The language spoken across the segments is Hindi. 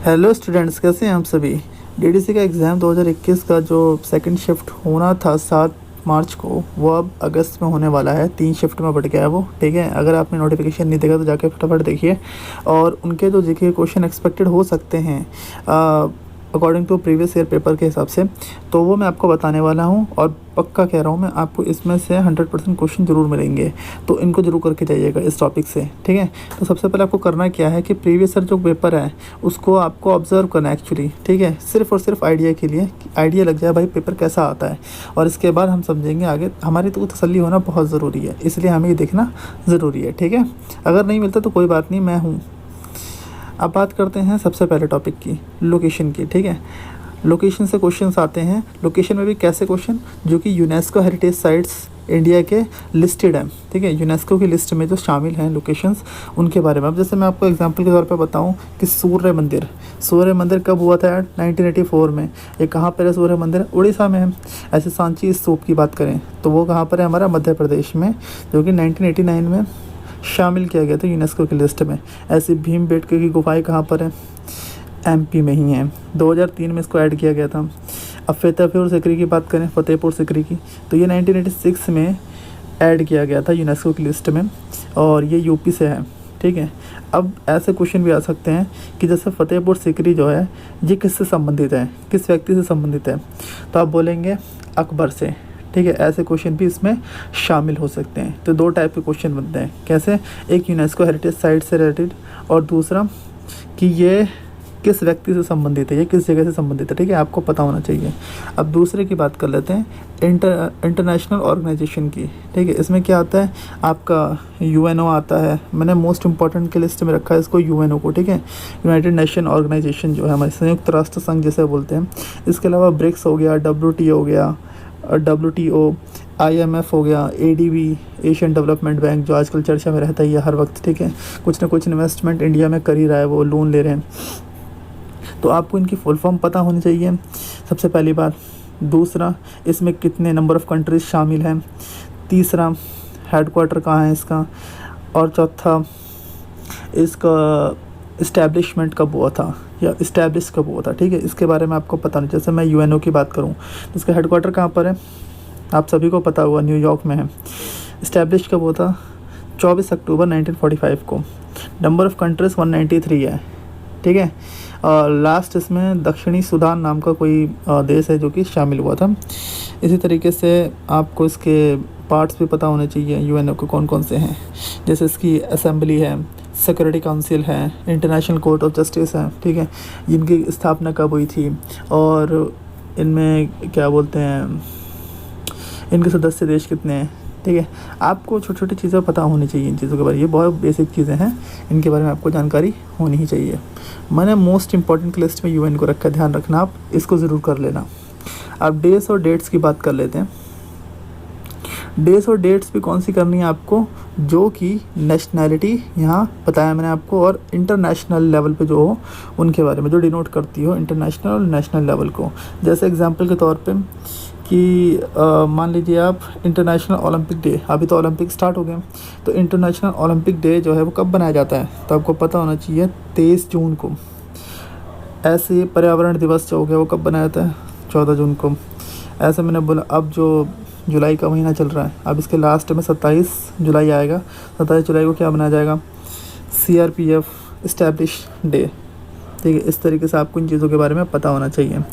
हेलो स्टूडेंट्स, कैसे हैं आप सभी। डीडीसी का एग्ज़ाम 2021 का जो सेकंड शिफ्ट होना था 7 मार्च को, वो अब अगस्त में होने वाला है। 3 शिफ्ट में बढ़ गया है वो, ठीक है। अगर आपने नोटिफिकेशन नहीं देखा तो जाके फटाफट देखिए। और उनके जो जीके क्वेश्चन एक्सपेक्टेड हो सकते हैं according to previous year paper के हिसाब से, तो वो मैं आपको बताने वाला हूँ। और पक्का कह रहा हूँ मैं, आपको इसमें से 100% क्वेश्चन ज़रूर मिलेंगे, तो इनको ज़रूर करके जाइएगा इस टॉपिक से, ठीक है। तो सबसे पहले आपको करना क्या है कि प्रीवियस ईयर जो पेपर है उसको आपको ऑब्जर्व करना है एक्चुअली, ठीक है। सिर्फ और सिर्फ आइडिया के लिए, आइडिया लग जाए भाई पेपर कैसा आता है, और इसके बाद हम समझेंगे आगे। हमारी तो तसल्ली होना बहुत ज़रूरी है, इसलिए हमें ये देखना ज़रूरी है, ठीक है। अगर नहीं मिलता तो कोई बात नहीं, मैं हूँ। अब बात करते हैं सबसे पहले टॉपिक की, लोकेशन की, ठीक है। लोकेशन से क्वेश्चंस आते हैं। लोकेशन में भी कैसे क्वेश्चन, जो कि यूनेस्को हेरिटेज साइट्स इंडिया के लिस्टेड हैं, ठीक है। यूनेस्को की लिस्ट में जो शामिल हैं लोकेशंस, उनके बारे में। अब जैसे मैं आपको एग्जांपल के तौर पे बताऊं कि सूर्य मंदिर कब हुआ था यार? 1984 में। ये कहाँ पर है सूर्य मंदिर? उड़ीसा में है। ऐसे सांची स्तूप की बात करें तो वो कहाँ पर है? हमारा मध्य प्रदेश में, जो कि 1989 में शामिल किया गया था यूनेस्को की लिस्ट में। ऐसे भीमबेटका की गुफाएं कहाँ पर हैं? एमपी में ही हैं। 2003 में इसको ऐड किया गया था। अब फतेहपुर सिकरी की बात करें, फतेहपुर सिकरी की, तो ये 1986 में ऐड किया गया था यूनेस्को की लिस्ट में, और ये यूपी से है, ठीक है। अब ऐसे क्वेश्चन भी आ सकते हैं कि जैसे फतेहपुर सिकरी जो है, ये किससे संबंधित है, किस व्यक्ति से संबंधित है? तो आप बोलेंगे अकबर से, ठीक है। ऐसे क्वेश्चन भी इसमें शामिल हो सकते हैं। तो 2 टाइप के क्वेश्चन बनते हैं। कैसे? एक यूनेस्को हेरिटेज साइट से रिलेटेड, और दूसरा कि ये किस व्यक्ति से संबंधित है, ये किस जगह से संबंधित है, ठीक है। आपको पता होना चाहिए। अब दूसरे की बात कर लेते हैं, इंटरनेशनल ऑर्गेनाइजेशन की, ठीक है। इसमें क्या आता है? आपका यूएनओ आता है। मैंने मोस्ट इंपॉर्टेंट के लिस्ट में रखा है इसको, यूएनओ को, ठीक है। यूनाइटेड नेशन ऑर्गेनाइजेशन जो है हमारे संयुक्त राष्ट्र संघ जिसे बोलते हैं। इसके अलावा ब्रिक्स हो गया, WTO हो गया, WTO, IMF हो गया, ADB, एशियन डेवलपमेंट बैंक, जो आजकल चर्चा में रहता ही है हर वक्त, ठीक है। कुछ ना कुछ इन्वेस्टमेंट इंडिया में कर ही रहा है, वो लोन ले रहे हैं। तो आपको इनकी फुल फॉर्म पता होनी चाहिए, सबसे पहली बात। दूसरा, इसमें कितने नंबर ऑफ़ कंट्रीज शामिल हैं। तीसरा, हेडक्वार्टर कहाँ है इसका। और चौथा, इसका इस्टेब्लिशमेंट कब हुआ था, या इस्टेब्लिश कब हुआ था, ठीक है। इसके बारे में आपको पता नहीं। जैसे मैं यूएनओ की बात करूँ तो इसका हेडक्वार्टर कहाँ पर है? आप सभी को पता हुआ, न्यूयॉर्क में है। इस्टेब्लिश कब हुआ था? 24 अक्टूबर 1945 को। नंबर ऑफ़ कंट्रीज़ 193 है, ठीक है। और लास्ट इसमें दक्षिणी सूडान नाम का कोई देश है जो कि शामिल हुआ था। इसी तरीके से आपको इसके पार्ट्स भी पता होने चाहिए यूएनओ के कौन कौन से हैं। जैसे इसकी असेंबली है, सिक्योरिटी काउंसिल है, इंटरनेशनल कोर्ट ऑफ जस्टिस है, ठीक है। इनकी स्थापना कब हुई थी, और इनमें क्या बोलते हैं, इनके सदस्य देश कितने हैं, ठीक है। आपको छोटी छोटी चीज़ें पता होनी चाहिए इन चीज़ों के बारे में। ये बहुत बेसिक चीज़ें हैं, इनके बारे में आपको जानकारी होनी ही चाहिए। मैंने मोस्ट इंपॉर्टेंट लिस्ट में यूएन को रखा, ध्यान रखना, आप इसको ज़रूर कर लेना। अब डेट्स और डेट्स की बात कर लेते हैं। डेट्स और डेट्स भी कौन सी करनी है आपको? जो कि नेशनैलिटी यहाँ बताया मैंने आपको, और इंटरनेशनल लेवल पे जो हो उनके बारे में, जो डिनोट करती हो इंटरनेशनल और नेशनल लेवल को। जैसे एग्जांपल के तौर पे कि मान लीजिए आप इंटरनेशनल ओलंपिक डे, अभी तो ओलंपिक स्टार्ट हो गए, तो इंटरनेशनल ओलंपिक डे जो है वो कब बनाया जाता है? तो आपको पता होना चाहिए 23 जून को। ऐसे पर्यावरण दिवस जो हो गया वो कब बनाया जाता है? 14 जून को। ऐसे मैंने बोला, अब जो जुलाई का महीना चल रहा है, अब इसके लास्ट में 27 जुलाई आएगा। 27 जुलाई को क्या बनाया जाएगा? CRPF इस्टेब्लिश डे, ठीक है। इस तरीके से आपको इन चीज़ों के बारे में पता होना चाहिए।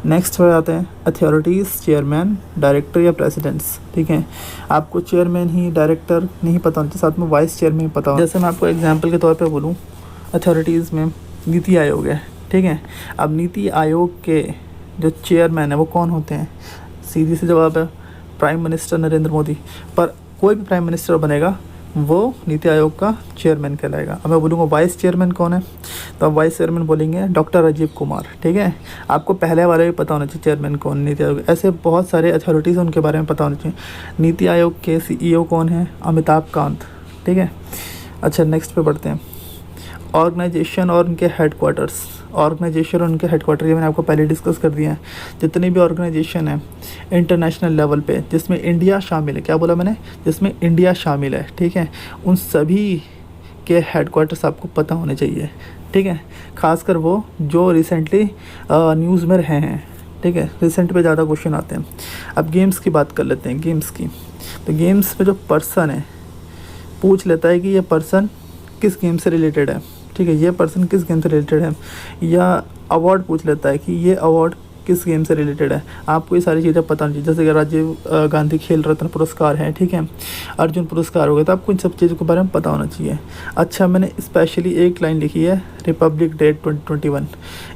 नेक्स्ट हो जाते हैं अथॉरिटीज़, चेयरमैन, डायरेक्टर या प्रेसिडेंट्स, ठीक है। आपको चेयरमैन ही, डायरेक्टर नहीं पता होना चाहिए, साथ में वाइस चेयरमैन ही पता हो। जैसे मैं आपको एग्जांपल के तौर पे बोलूँ, अथॉरिटीज़ में नीति आयोग है, ठीक है। अब नीति आयोग के जो चेयरमैन है वो कौन होते हैं? सीधी सी जवाब है प्राइम मिनिस्टर नरेंद्र मोदी। पर कोई भी प्राइम मिनिस्टर बनेगा वो नीति आयोग का चेयरमैन कहलाएगा। अब मैं बोलूँगा वाइस चेयरमैन कौन है, तो आप वाइस चेयरमैन बोलेंगे डॉक्टर राजीव कुमार, ठीक है। आपको पहले वाले भी पता होना चाहिए चेयरमैन कौन, नीति आयोग। ऐसे बहुत सारे अथॉरिटीज़ हैं, उनके बारे में पता होना चाहिए। नीति आयोग के CEO कौन है? अमिताभ कांत, ठीक है। अच्छा, नेक्स्ट पे बढ़ते हैं। ऑर्गेनाइजेशन और उनके हेडक्वार्टर्स। ऑर्गेनाइजेशन और उनके हेडक्वार्टर ये मैंने आपको पहले डिस्कस कर दिया है। जितनी भी ऑर्गेनाइजेशन है इंटरनेशनल लेवल पे जिसमें इंडिया शामिल है, क्या बोला मैंने? जिसमें इंडिया शामिल है, ठीक है, उन सभी के हेडक्वार्टर्स आपको पता होने चाहिए, ठीक है, खासकर वो जो रिसेंटली न्यूज़ में रहे हैं, ठीक है, रिसेंट पे ज़्यादा क्वेश्चन आते हैं। अब गेम्स की बात कर लेते हैं, गेम्स की। तो गेम्स में जो पर्सन है पूछ लेता है कि ये पर्सन किस गेम से रिलेटेड है, ठीक है, ये पर्सन किस गेम से रिलेटेड है, या अवार्ड पूछ लेता है कि ये अवार्ड किस गेम से रिलेटेड है। आपको ये सारी चीज़ें पता नहीं, जैसे कि राजीव गांधी खेल रत्न पुरस्कार है, ठीक है, अर्जुन पुरस्कार हो गया, तो आपको इन सब चीज़ों के बारे में पता होना चाहिए। अच्छा, मैंने स्पेशली एक लाइन लिखी है रिपब्लिक डे 2021,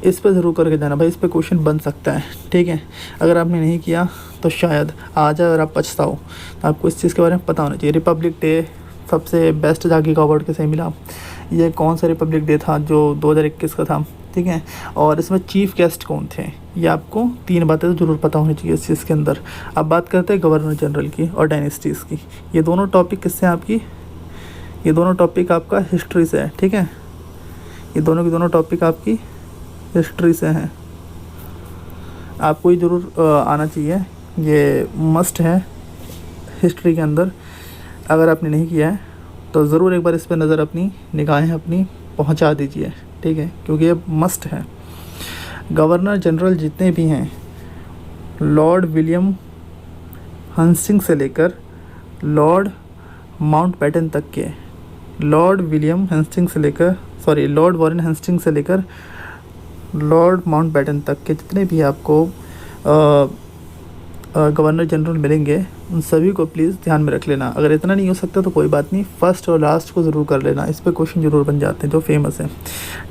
इस पर ज़रूर करके जाना भाई, इस पर क्वेश्चन बन सकता है, ठीक है। अगर आपने नहीं किया तो शायद आ जाए और आप पछताओ, तो आपको इस चीज़ के बारे में पता होना चाहिए। रिपब्लिक डे सबसे बेस्ट झांकी का अवार्ड किसे मिला, ये कौन सा रिपब्लिक डे था जो 2021 का था, ठीक है, और इसमें चीफ गेस्ट कौन थे, ये आपको 3 बातें तो ज़रूर पता होनी चाहिए इस चीज़ के अंदर। अब बात करते हैं गवर्नर जनरल की और डायनेस्टीज़ की। ये दोनों टॉपिक किससे हैं आपकी, ये दोनों टॉपिक आपका हिस्ट्री से है, ठीक है, ये दोनों के दोनों टॉपिक आपकी हिस्ट्री से हैं, आपको ये ज़रूर आना चाहिए, ये मस्ट है हिस्ट्री के अंदर। अगर आपने नहीं किया है तो ज़रूर एक बार इस पर नज़र अपनी निगाहें अपनी पहुंचा दीजिए, ठीक है, क्योंकि ये मस्ट है। गवर्नर जनरल जितने भी हैं, लॉर्ड विलियम हंसिंग से लेकर लॉर्ड माउंटबेटन तक के, लॉर्ड वॉरेन हेस्टिंग से लेकर लॉर्ड माउंटबेटन तक के जितने भी आपको गवर्नर जनरल मिलेंगे, उन सभी को प्लीज़ ध्यान में रख लेना। अगर इतना नहीं हो सकता तो कोई बात नहीं, फर्स्ट और लास्ट को ज़रूर कर लेना, इस पे क्वेश्चन ज़रूर बन जाते हैं जो फेमस है,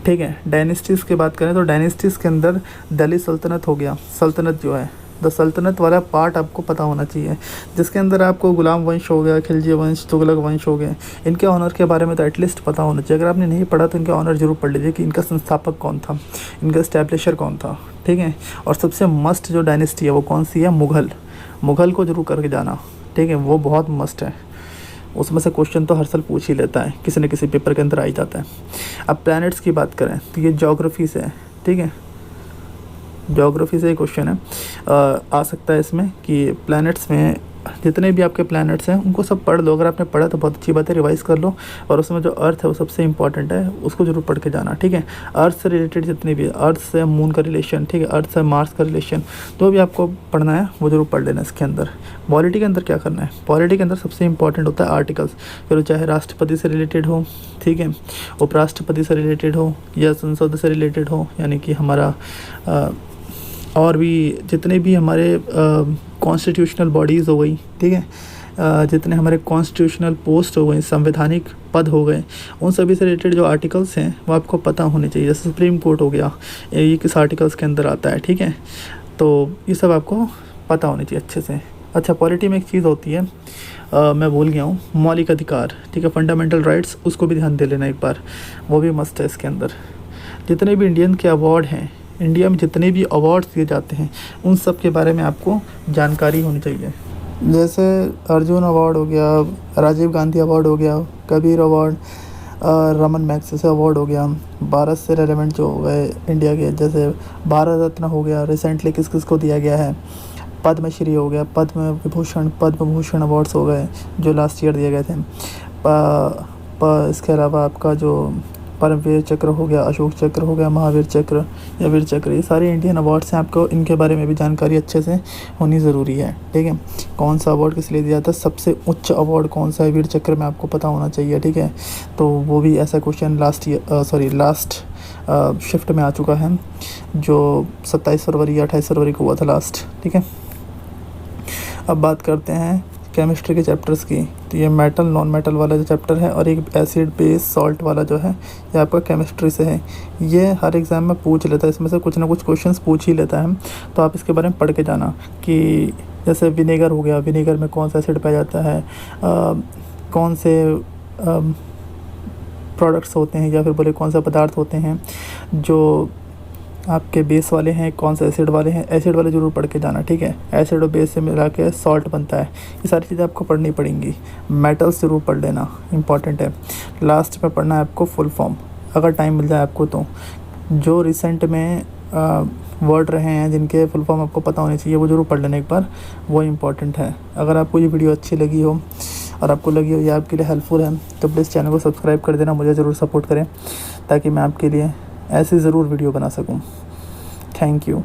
ठीक है। डायनेस्टीज़ की बात करें तो डायनेस्टीज़ के अंदर दिल्ली सल्तनत हो गया, सल्तनत जो है द सल्तनत वाला पार्ट आपको पता होना चाहिए, जिसके अंदर आपको गुलाम वंश हो गया, खिलजी वंश, तुगलक वंश हो गए, इनके ऑनर के बारे में तो एटलीस्ट पता होना चाहिए। अगर आपने नहीं पढ़ा तो इनके ऑनर जरूर पढ़ लीजिए कि इनका संस्थापक कौन था, इनका इस्टेब्लिशर कौन था, ठीक है। और सबसे मस्ट जो डायनेस्टी है वो कौन सी है, मुग़ल को जरूर करके जाना, ठीक है, वो बहुत मस्ट है। उसमें से क्वेश्चन तो हर साल पूछ ही लेता है, किसी न किसी पेपर के अंदर आ ही जाता है। अब प्लैनेट्स की बात करें तो ये ज्योग्राफी से है, ठीक है, ज्योग्राफी से एक क्वेश्चन है, आ सकता है इसमें कि प्लैनेट्स में जितने भी आपके प्लैनेट्स हैं उनको सब पढ़ लो। अगर आपने पढ़ा तो बहुत अच्छी बात है, रिवाइज़ कर लो, और उसमें जो अर्थ है वो सबसे इंपॉर्टेंट है, उसको जरूर पढ़ के जाना, ठीक है। अर्थ से रिलेटेड जितने भी, अर्थ से मून का रिलेशन, ठीक है, अर्थ से मार्स का रिलेशन, जो भी आपको पढ़ना है वो जरूर पढ़ लेना इसके अंदर। पॉलिटी के अंदर क्या करना है, पॉलिटी के अंदर सबसे इंपॉर्टेंट होता है आर्टिकल्स, फिर चाहे राष्ट्रपति से रिलेटेड हो, ठीक है, उपराष्ट्रपति से रिलेटेड हो या संसद से रिलेटेड हो, यानी कि हमारा और भी जितने भी हमारे कॉन्स्टिट्यूशनल बॉडीज़ हो गई, ठीक है, जितने हमारे कॉन्स्टिट्यूशनल पोस्ट हो गए, संवैधानिक पद हो गए, उन सभी से रिलेटेड जो आर्टिकल्स हैं वो आपको पता होने चाहिए। जैसे सुप्रीम कोर्ट हो गया, ये किस आर्टिकल्स के अंदर आता है, ठीक है, तो ये सब आपको पता होने चाहिए अच्छे से। अच्छा, पॉलिटी में एक चीज़ होती है, मैं भूल गया हूँ, मौलिक अधिकार, ठीक है, फंडामेंटल राइट्स, उसको भी ध्यान दे लेना एक बार, वो भी मस्त है इसके अंदर। जितने भी इंडियन के अवार्ड हैं, इंडिया में जितने भी अवार्ड्स दिए जाते हैं उन सब के बारे में आपको जानकारी होनी चाहिए। जैसे अर्जुन अवार्ड हो गया, राजीव गांधी अवार्ड हो गया, Kabir award, Raman Magsaysay award हो गया, भारत से रेलेवेंट जो हो गए इंडिया के, जैसे भारत रत्न हो गया, रिसेंटली किस किस को दिया गया है, पद्मश्री हो गया, पद्म भूषण अवार्ड्स हो गए जो लास्ट ईयर दिए गए थे, इसके अलावा आपका जो परमवीर चक्र हो गया, अशोक चक्र हो गया, महावीर चक्र या वीर चक्र, ये सारे इंडियन अवार्ड्स हैं, आपको इनके बारे में भी जानकारी अच्छे से होनी ज़रूरी है, ठीक है। कौन सा अवार्ड किस लिए दिया जाता है, सबसे उच्च अवार्ड कौन सा है वीर चक्र में, आपको पता होना चाहिए, ठीक है। तो वो भी ऐसा क्वेश्चन लास्ट शिफ्ट में आ चुका है, जो 27 फरवरी या 28 फरवरी को हुआ था लास्ट, ठीक है। अब बात करते हैं केमिस्ट्री के चैप्टर्स की। तो ये मेटल नॉन मेटल वाला जो चैप्टर है और एक एसिड बेस सॉल्ट वाला जो है ये आपका केमिस्ट्री से है। ये हर एग्ज़ाम में पूछ लेता है, इसमें से कुछ ना कुछ क्वेश्चंस पूछ ही लेता है, तो आप इसके बारे में पढ़ के जाना कि जैसे विनेगर हो गया, विनेगर में कौन सा एसिड पाया जाता है, कौन से प्रोडक्ट्स होते हैं या फिर बोले कौन सा पदार्थ होते हैं जो आपके बेस वाले हैं, कौन से एसिड वाले हैं। एसिड वाले ज़रूर पढ़ के जाना, ठीक है। एसिड और बेस से मिला के सॉल्ट बनता है, ये सारी चीज़ें आपको पढ़नी पड़ेंगी। मेटल्स ज़रूर पढ़ लेना, इंपॉर्टेंट है। लास्ट में पढ़ना है आपको फुल फॉर्म, अगर टाइम मिल जाए आपको तो। जो रिसेंट में वर्ड रहे हैं जिनके फुल फॉर्म आपको पता होने चाहिए वो ज़रूर पढ़ लेना एक बार, वो इम्पॉर्टेंट है। अगर आपको ये वीडियो अच्छी लगी हो और आपको लगी हो ये आपके लिए हेल्पफुल है तो प्लीज़ चैनल को सब्सक्राइब कर देना, मुझे ज़रूर सपोर्ट करें ताकि मैं आपके लिए ऐसी ज़रूर वीडियो बना सकूँ। Thank you.